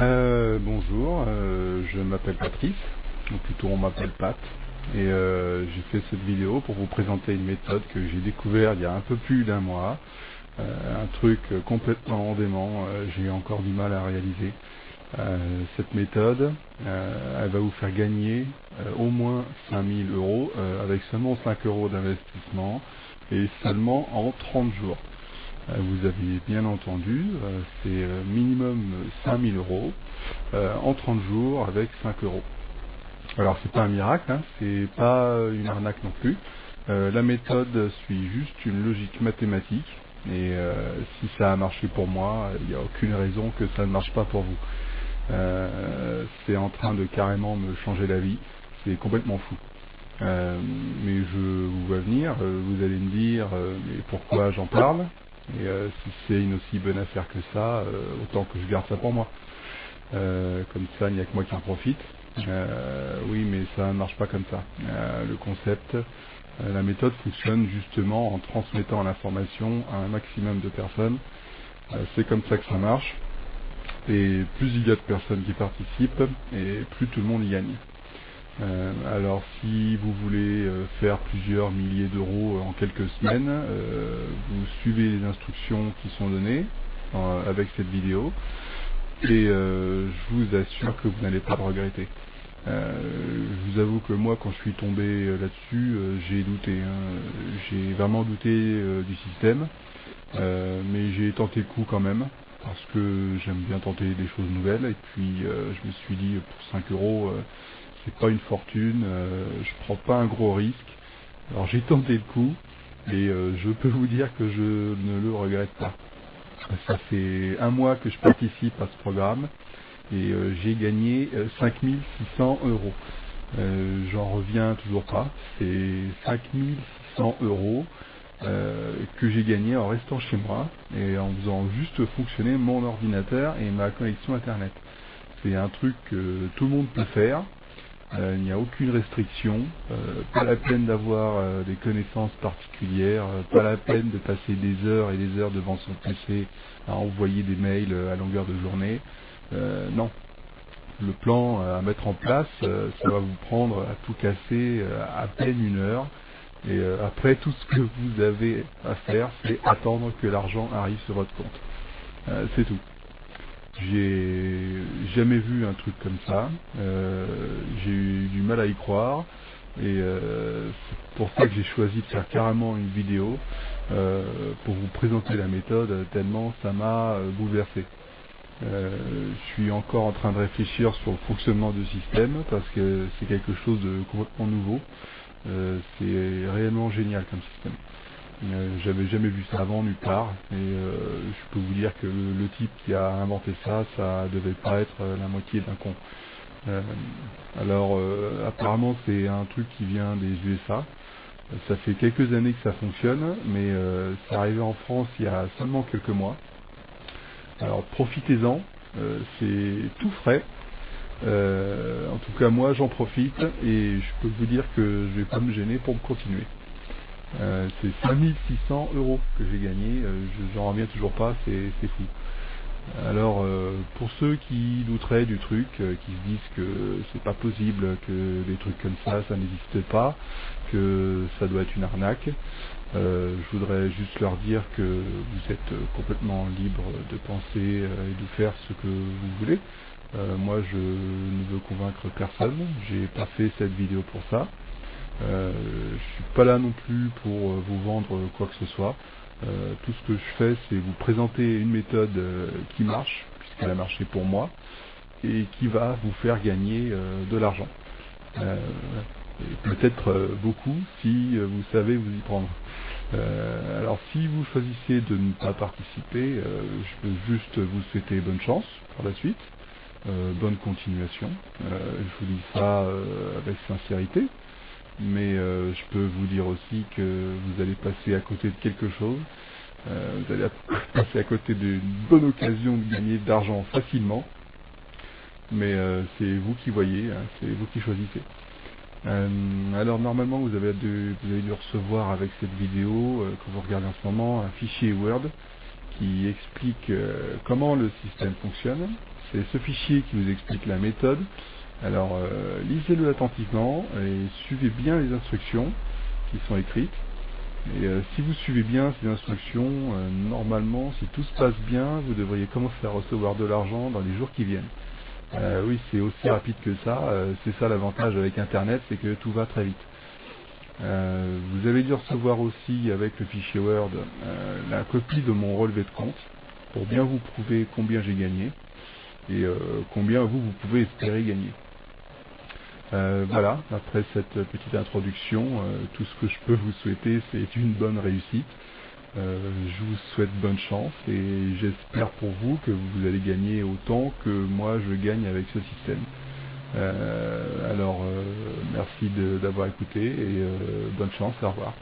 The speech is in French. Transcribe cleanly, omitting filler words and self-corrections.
Bonjour, je m'appelle Patrice, ou plutôt on m'appelle Pat, et j'ai fait cette vidéo pour vous présenter une méthode que j'ai découvert il y a un peu plus d'un mois, un truc complètement dément, j'ai encore du mal à réaliser. Cette méthode, elle va vous faire gagner au moins 5000 euros avec seulement 5 euros d'investissement et seulement en 30 jours. Vous avez bien entendu, c'est minimum 5000 euros en 30 jours avec 5 euros. Alors c'est pas un miracle, hein, c'est pas une arnaque non plus. La méthode suit juste une logique mathématique et si ça a marché pour moi, il n'y a aucune raison que ça ne marche pas pour vous. C'est en train de carrément me changer la vie, c'est complètement fou. Mais je vous vois venir, vous allez me dire mais pourquoi j'en parle, et si c'est une aussi bonne affaire que ça, autant que je garde ça pour moi. Comme ça, il n'y a que moi qui en profite. Oui, mais ça ne marche pas comme ça. Le concept, la méthode fonctionne justement en transmettant l'information à un maximum de personnes. C'est comme ça que ça marche. Et plus il y a de personnes qui participent, et plus tout le monde y gagne. Alors si vous voulez faire plusieurs milliers d'euros en quelques semaines, vous suivez les instructions qui sont données avec cette vidéo et je vous assure que vous n'allez pas le regretter. Je vous avoue que moi quand je suis tombé là-dessus, j'ai douté, hein. J'ai vraiment douté du système, mais j'ai tenté le coup quand même parce que j'aime bien tenter des choses nouvelles et puis je me suis dit pour 5 euros c'est pas une fortune, je prends pas un gros risque. Alors j'ai tenté le coup et je peux vous dire que je ne le regrette pas. Ça fait un mois que je participe à ce programme et j'ai gagné 5600 euros. J'en reviens toujours pas. C'est 5600 euros que j'ai gagné en restant chez moi et en faisant juste fonctionner mon ordinateur et ma connexion internet. C'est un truc que tout le monde peut faire. Il n'y a aucune restriction, pas la peine d'avoir des connaissances particulières, pas la peine de passer des heures et des heures devant son PC à envoyer des mails à longueur de journée. Non, le plan à mettre en place, ça va vous prendre à tout casser à peine une heure. Et après, tout ce que vous avez à faire, c'est attendre que l'argent arrive sur votre compte. C'est tout. J'ai jamais vu un truc comme ça. J'ai eu du mal à y croire. Et c'est pour ça que j'ai choisi de faire carrément une vidéo pour vous présenter la méthode tellement ça m'a bouleversé. Je suis encore en train de réfléchir sur le fonctionnement du système parce que c'est quelque chose de complètement nouveau. C'est réellement génial comme système. J'avais jamais vu ça avant nulle part et je peux vous dire que le type qui a inventé ça, ça devait pas être la moitié d'un con. Alors apparemment c'est un truc qui vient des USA. Ça fait quelques années que ça fonctionne, mais c'est arrivé en France il y a seulement quelques mois. Alors profitez-en, c'est tout frais. En tout cas moi j'en profite et je peux vous dire que je vais pas me gêner pour continuer. C'est 5600 euros que j'ai gagné, j'en reviens toujours pas, c'est fou. Alors pour ceux qui douteraient du truc, qui se disent que c'est pas possible, que des trucs comme ça n'existe pas, que ça doit être une arnaque, je voudrais juste leur dire que vous êtes complètement libre de penser et de faire ce que vous voulez. Moi je ne veux convaincre personne, j'ai pas fait cette vidéo pour ça. Je suis pas là non plus pour vous vendre quoi que ce soit. Tout ce que je fais, c'est vous présenter une méthode qui marche, puisqu'elle a marché pour moi, et qui va vous faire gagner de l'argent. Et peut-être beaucoup si vous savez vous y prendre. Alors si vous choisissez de ne pas participer, je peux juste vous souhaiter bonne chance pour la suite, bonne continuation. Je vous dis ça avec sincérité. Mais je peux vous dire aussi que vous allez passer à côté de quelque chose, vous allez passer à côté d'une bonne occasion de gagner de l'argent facilement, mais c'est vous qui voyez, hein, c'est vous qui choisissez. Alors normalement vous avez dû recevoir avec cette vidéo, que vous regardez en ce moment, un fichier Word qui explique comment le système fonctionne. C'est ce fichier qui vous explique la méthode. Alors lisez-le attentivement et suivez bien les instructions qui sont écrites. Et si vous suivez bien ces instructions, normalement, si tout se passe bien, vous devriez commencer à recevoir de l'argent dans les jours qui viennent. Oui, c'est aussi rapide que ça. C'est ça l'avantage avec Internet, c'est que tout va très vite. Vous avez dû recevoir aussi avec le fichier Word la copie de mon relevé de compte pour bien vous prouver combien j'ai gagné et combien vous pouvez espérer gagner. Voilà, après cette petite introduction, tout ce que je peux vous souhaiter, c'est une bonne réussite. Je vous souhaite bonne chance et j'espère pour vous que vous allez gagner autant que moi je gagne avec ce système. Alors, merci d'avoir écouté et bonne chance, au revoir.